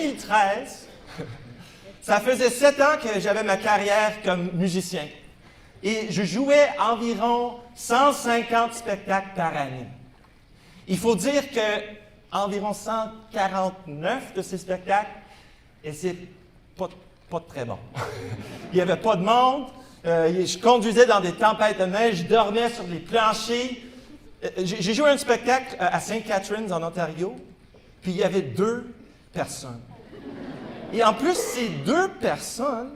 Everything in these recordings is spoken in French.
2013, ça faisait 7 ans que j'avais ma carrière comme musicien. Et je jouais environ 150 spectacles par année. Il faut dire que environ 149 de ces spectacles, et c'est pas très bon. Il n'y avait pas de monde, je conduisais dans des tempêtes de neige, je dormais sur des planchers. J'ai joué un spectacle à St. Catharines, en Ontario, puis il y avait 2 personnes. Et en plus, ces 2 personnes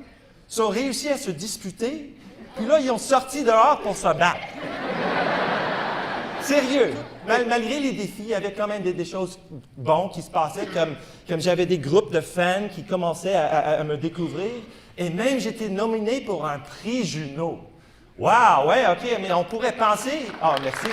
sont réussi à se disputer, puis là, ils ont sorti dehors pour se battre. Sérieux, malgré les défis, il y avait quand même des choses bonnes qui se passaient, comme j'avais des groupes de fans qui commençaient à me découvrir, et même j'étais nominé pour un prix Juno. Wow, ouais, OK, mais on pourrait penser... Ah, merci.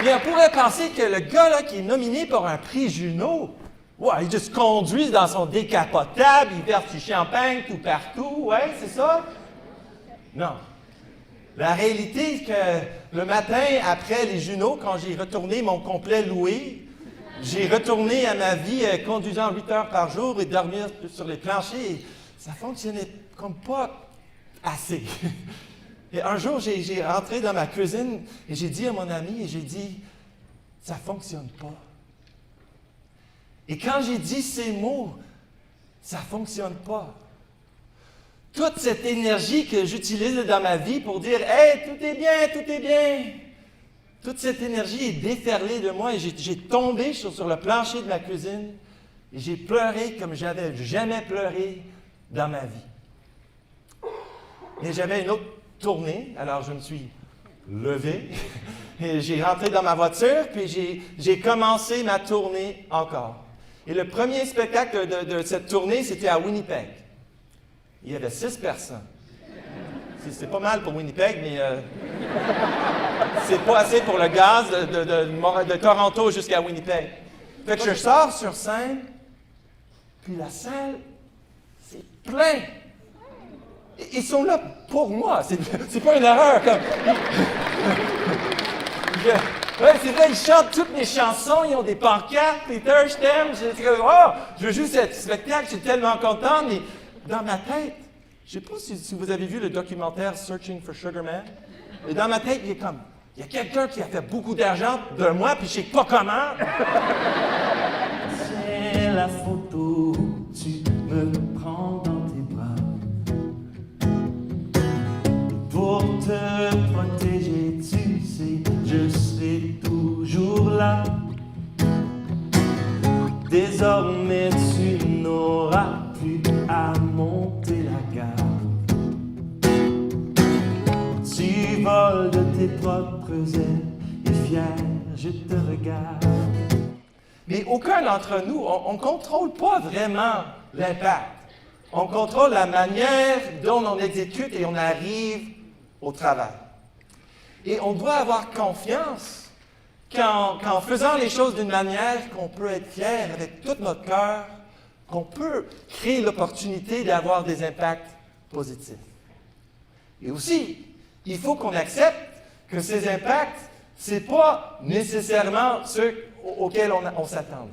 Mais on pourrait penser que le gars là, qui est nominé pour un prix Juno, ouais, il juste conduit dans son décapotable, il verse du champagne tout partout, ouais, c'est ça? Non. La réalité, c'est que le matin, après les Junos, quand j'ai retourné mon complet loué, j'ai retourné à ma vie conduisant 8 heures par jour et dormir sur les planchers. Et ça fonctionnait comme pas assez. Et un jour, j'ai rentré dans ma cuisine et j'ai dit à mon ami, ça fonctionne pas. Et quand j'ai dit ces mots, ça fonctionne pas. Toute cette énergie que j'utilise dans ma vie pour dire « Hey, tout est bien », toute cette énergie est déferlée de moi et j'ai tombé sur le plancher de ma cuisine et j'ai pleuré comme j'avais jamais pleuré dans ma vie. Et j'avais une autre tournée, alors je me suis levé et j'ai rentré dans ma voiture puis j'ai commencé ma tournée encore. Et le premier spectacle de cette tournée, c'était à Winnipeg. Il y avait 6 personnes. C'est pas mal pour Winnipeg, mais c'est pas assez pour le gaz de Toronto jusqu'à Winnipeg. Fait que je sors sur scène, puis la salle, c'est plein. Ils sont là pour moi. C'est pas une erreur. Ouais, c'est vrai, ils chantent toutes mes chansons, ils ont des pancartes, Peter, je t'aime. Je veux juste ce spectacle, je suis tellement content, mais dans ma tête, je ne sais pas si vous avez vu le documentaire Searching for Sugar Man, mais dans ma tête, il y a quelqu'un qui a fait beaucoup d'argent de moi, puis je ne sais pas comment. C'est la photo, tu me prends dans tes bras. Pour te protéger, tu sais, je serai toujours là. Désormais, tu n'auras plus à monter la garde. Tu voles de tes propres ailes et fier, je te regarde. Mais aucun d'entre nous, on ne contrôle pas vraiment l'impact. On contrôle la manière dont on exécute et on arrive au travail. Et on doit avoir confiance qu'en faisant les choses d'une manière qu'on peut être fier avec tout notre cœur, qu'on peut créer l'opportunité d'avoir des impacts positifs. Et aussi, il faut qu'on accepte que ces impacts, ce n'est pas nécessairement ceux auxquels on s'attendait.